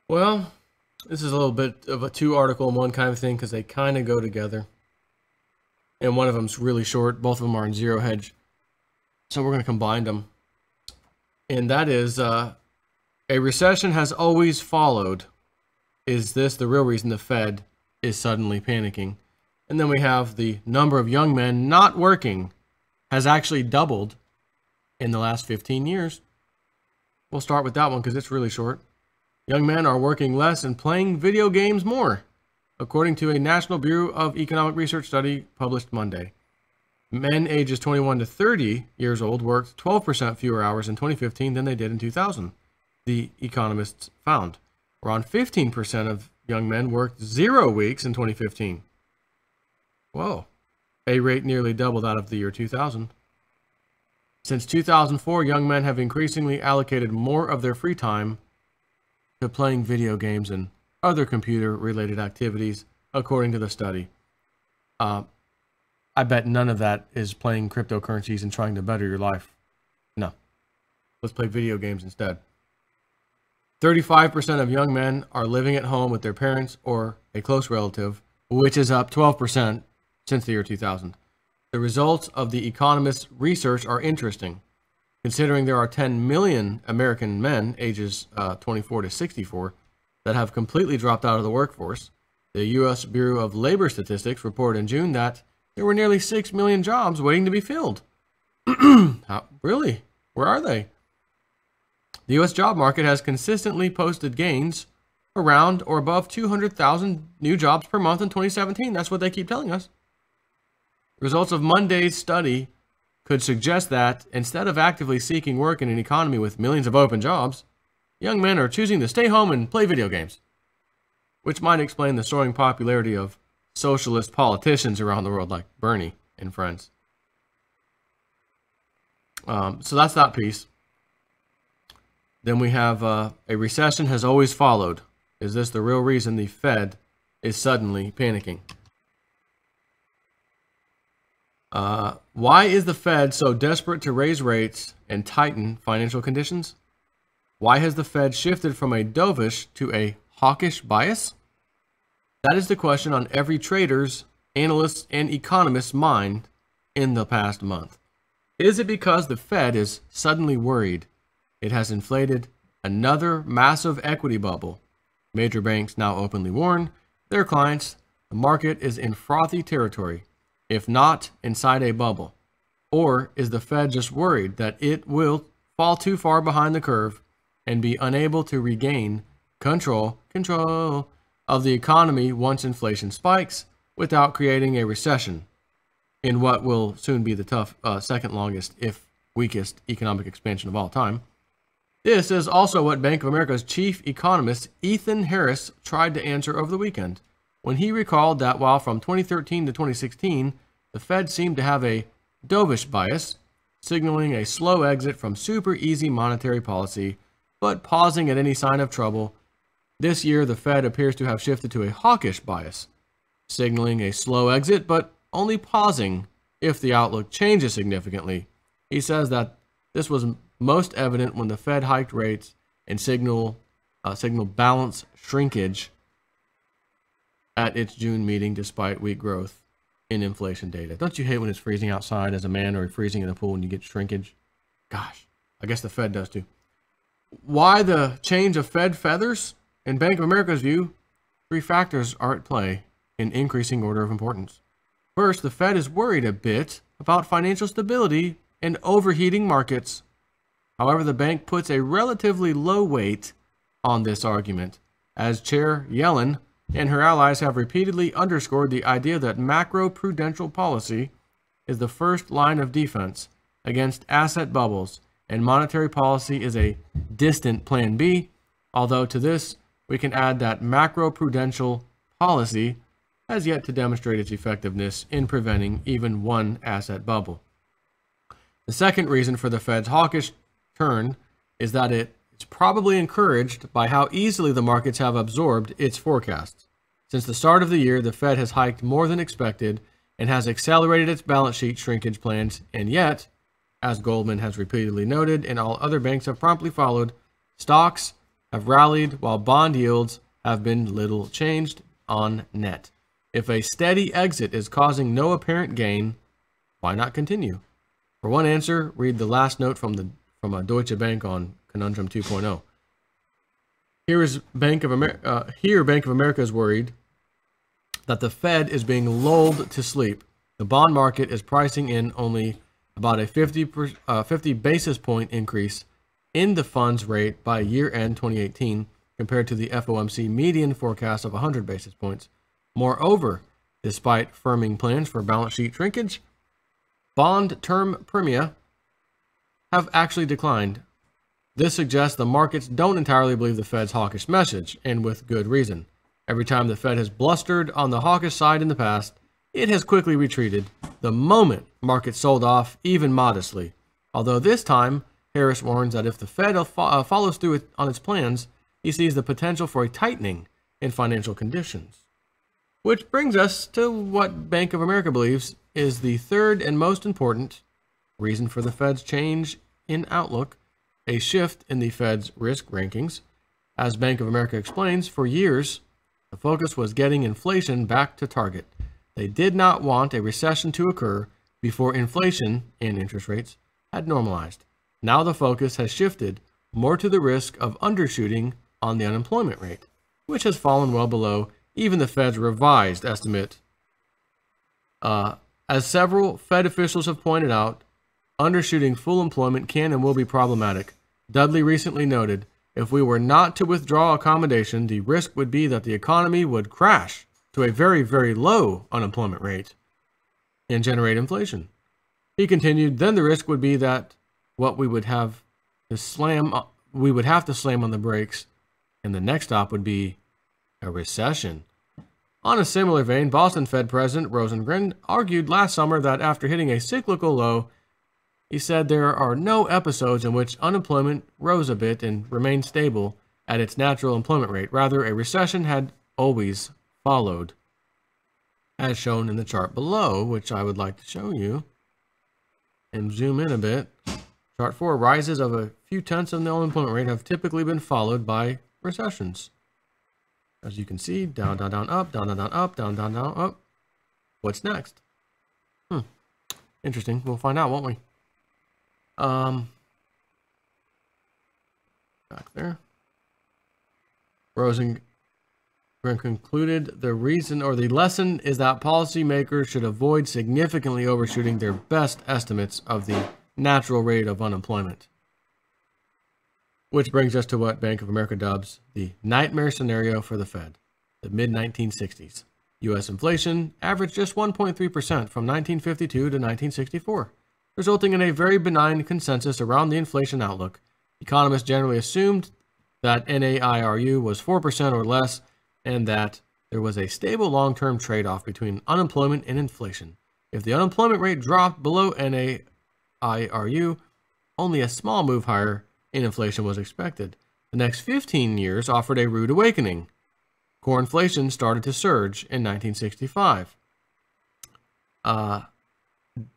Well, this is a little bit of a two article in one kind of thing because they kind of go together. And one of them's really short. Both of them are in zero hedge. So we're going to combine them. And that is a recession has always followed. Is this the real reason the Fed is suddenly panicking? And then we have the number of young men not working has actually doubled in the last 15 years. We'll start with that one because it's really short. Young men are working less and playing video games more, according to a National Bureau of Economic Research study published Monday. Men ages 21 to 30 years old worked 12% fewer hours in 2015 than they did in 2000, the economists found. Around 15% of young men worked 0 weeks in 2015. Whoa, a rate nearly double that of the year 2000. Since 2004, young men have increasingly allocated more of their free time to playing video games and other computer-related activities, according to the study. I bet none of that is playing cryptocurrencies and trying to better your life. No. Let's play video games instead. 35% of young men are living at home with their parents or a close relative, which is up 12% since the year 2000. The results of the economist's research are interesting, considering there are 10 million American men ages 24 to 64 that have completely dropped out of the workforce. The U.S. Bureau of Labor Statistics reported in June that there were nearly 6 million jobs waiting to be filled. Really? Where are they? The U.S. job market has consistently posted gains around or above 200,000 new jobs per month in 2017. That's what they keep telling us. Results of Monday's study could suggest that instead of actively seeking work in an economy with millions of open jobs, young men are choosing to stay home and play video games, which might explain the soaring popularity of socialist politicians around the world like Bernie and friends. So that's that piece. Then we have a recession has always followed. Is this the real reason the Fed is suddenly panicking? Why is the Fed so desperate to raise rates and tighten financial conditions? Why has the Fed shifted from a dovish to a hawkish bias? That is the question on every trader's, analyst's, and economist's mind in the past month. Is it because the Fed is suddenly worried it has inflated another massive equity bubble? Major banks now openly warn their clients the market is in frothy territory, if not inside a bubble. Or is the Fed just worried that it will fall too far behind the curve and be unable to regain control of the economy once inflation spikes without creating a recession in what will soon be the tough second longest, if weakest, economic expansion of all time? This is also what Bank of America's chief economist Ethan Harris tried to answer over the weekend, when he recalled that while from 2013 to 2016, the Fed seemed to have a dovish bias, signaling a slow exit from super easy monetary policy, but pausing at any sign of trouble. This year, the Fed appears to have shifted to a hawkish bias, signaling a slow exit, but only pausing if the outlook changes significantly. He says that this was most evident when the Fed hiked rates and signaled balance shrinkage at its June meeting despite weak growth in inflation data. Don't you hate when it's freezing outside as a man, or freezing in the pool and you get shrinkage? Gosh, I guess the Fed does too. Why the change of Fed feathers? In Bank of America's view, 3 factors are at play in increasing order of importance. First, the Fed is worried a bit about financial stability and overheating markets. However, the bank puts a relatively low weight on this argument, as Chair Yellen and her allies have repeatedly underscored the idea that macro-prudential policy is the first line of defense against asset bubbles, and monetary policy is a distant plan B, although to this we can add that macro-prudential policy has yet to demonstrate its effectiveness in preventing even one asset bubble. The second reason for the Fed's hawkish turn is that it's probably encouraged by how easily the markets have absorbed its forecasts. Since the start of the year, the Fed has hiked more than expected and has accelerated its balance sheet shrinkage plans, and yet, as Goldman has repeatedly noted and all other banks have promptly followed, stocks have rallied while bond yields have been little changed on net. If a steady exit is causing no apparent gain, why not continue? For one answer, read the last note from a Deutsche Bank on Conundrum 2.0. Here Bank of America is worried that the Fed is being lulled to sleep. The bond market is pricing in only about a 50 basis point increase in the funds rate by year-end 2018 compared to the FOMC median forecast of 100 basis points. Moreover, despite firming plans for balance sheet shrinkage, bond term premia have actually declined. This suggests the markets don't entirely believe the Fed's hawkish message, and with good reason. Every time the Fed has blustered on the hawkish side in the past, it has quickly retreated the moment markets sold off, even modestly. Although this time, Harris warns that if the Fed follows through on its plans, he sees the potential for a tightening in financial conditions. Which brings us to what Bank of America believes is the third and most important reason for the Fed's change in outlook, a shift in the Fed's risk rankings. As Bank of America explains, for years, the focus was getting inflation back to target. They did not want a recession to occur before inflation and interest rates had normalized. Now the focus has shifted more to the risk of undershooting on the unemployment rate, which has fallen well below even the Fed's revised estimate. As several Fed officials have pointed out, undershooting full employment can and will be problematic. Dudley recently noted, if we were not to withdraw accommodation, the risk would be that the economy would crash to a very, very low unemployment rate and generate inflation. He continued, then the risk would be that we would have to slam on the brakes, and the next stop would be a recession. On a similar vein, Boston Fed President Rosengren argued last summer that after hitting a cyclical low, he said there are no episodes in which unemployment rose a bit and remained stable at its natural employment rate. Rather, a recession had always followed, as shown in the chart below, which I would like to show you and zoom in a bit. Chart 4, rises of a few tenths of the unemployment rate have typically been followed by recessions. As you can see, down, down, down, up, down, down, down, up, down, down, down, up. What's next? Interesting. We'll find out, won't we? Back there. Rosengren concluded the reason or the lesson is that policymakers should avoid significantly overshooting their best estimates of the natural rate of unemployment. Which brings us to what Bank of America dubs the nightmare scenario for the Fed. The mid-1960s. U.S. inflation averaged just 1.3% from 1952 to 1964, resulting in a very benign consensus around the inflation outlook. Economists generally assumed that NAIRU was 4% or less, and that there was a stable long-term trade-off between unemployment and inflation. If the unemployment rate dropped below NAIRU, only a small move higher in inflation was expected. The next 15 years offered a rude awakening. Core inflation started to surge in 1965.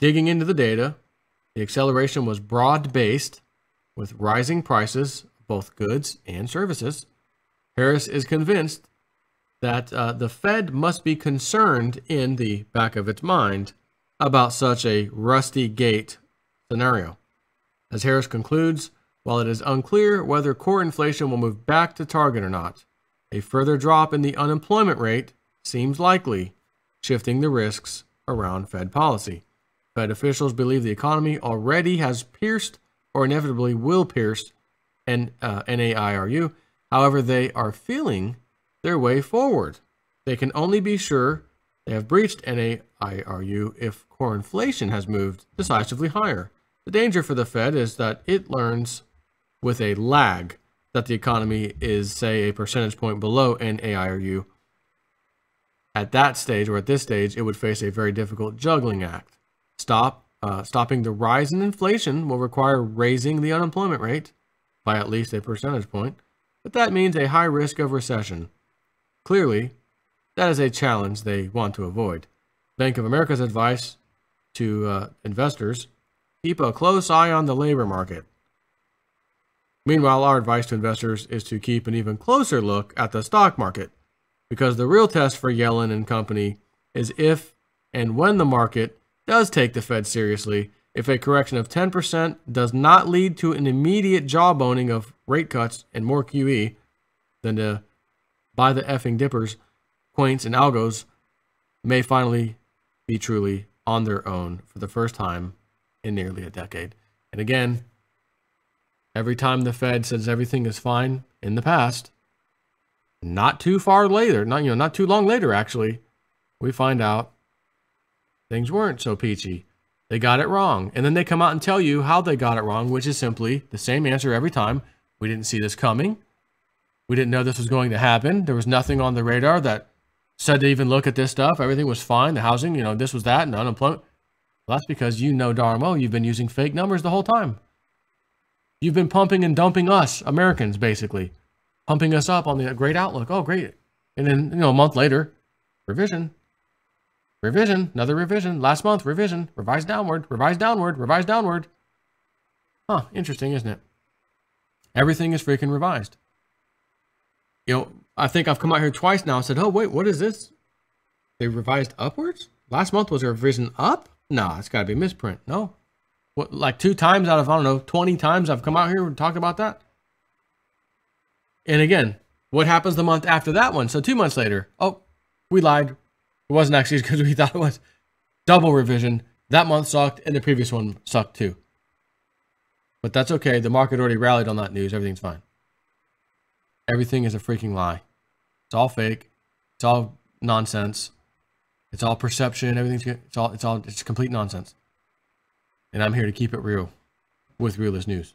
Digging into the data, the acceleration was broad-based with rising prices, both goods and services. Harris is convinced that the Fed must be concerned in the back of its mind about such a rusty gate scenario. As Harris concludes, while it is unclear whether core inflation will move back to target or not, a further drop in the unemployment rate seems likely, shifting the risks around Fed policy. Fed officials believe the economy already has pierced or inevitably will pierce NAIRU. However, they are feeling their way forward. They can only be sure they have breached NAIRU if core inflation has moved decisively higher. The danger for the Fed is that it learns with a lag that the economy is, say, a percentage point below NAIRU. At that stage, or at this stage, it would face a very difficult juggling act. Stopping the rise in inflation will require raising the unemployment rate by at least a percentage point, but that means a high risk of recession. Clearly, that is a challenge they want to avoid. Bank of America's advice to investors: keep a close eye on the labor market. Meanwhile, our advice to investors is to keep an even closer look at the stock market, because the real test for Yellen and company is if and when the market does take the Fed seriously. If a correction of 10% does not lead to an immediate jawboning of rate cuts and more QE, then to buy the effing dippers, quaints, and algos may finally be truly on their own for the first time in nearly a decade. And again, every time the Fed says everything is fine in the past, not too far later, not too long later, actually, we find out things weren't so peachy. They got it wrong. And then they come out and tell you how they got it wrong, which is simply the same answer every time. We didn't see this coming. We didn't know this was going to happen. There was nothing on the radar that said to even look at this stuff. Everything was fine. The housing, this was that, and unemployment. Well, that's because darn well you've been using fake numbers the whole time. You've been pumping and dumping us, Americans, basically. Pumping us up on the great outlook. Oh, great. And then, a month later, revision, another revision. Last month, revision, revised downward, revised downward, revised downward. Huh, interesting, isn't it? Everything is freaking revised. I think I've come out here twice now and said, oh, wait, what is this? They revised upwards? Last month was a revision up? No, it's got to be a misprint. No. What, like 2 times out of, 20 times I've come out here and talked about that? And again, what happens the month after that one? So 2 months later, oh, we lied. It wasn't actually because we thought it was double revision. That month sucked and the previous one sucked too. But that's okay. The market already rallied on that news. Everything's fine. Everything is a freaking lie. It's all fake. It's all nonsense. It's all perception. It's complete nonsense. And I'm here to keep it real with Realist News.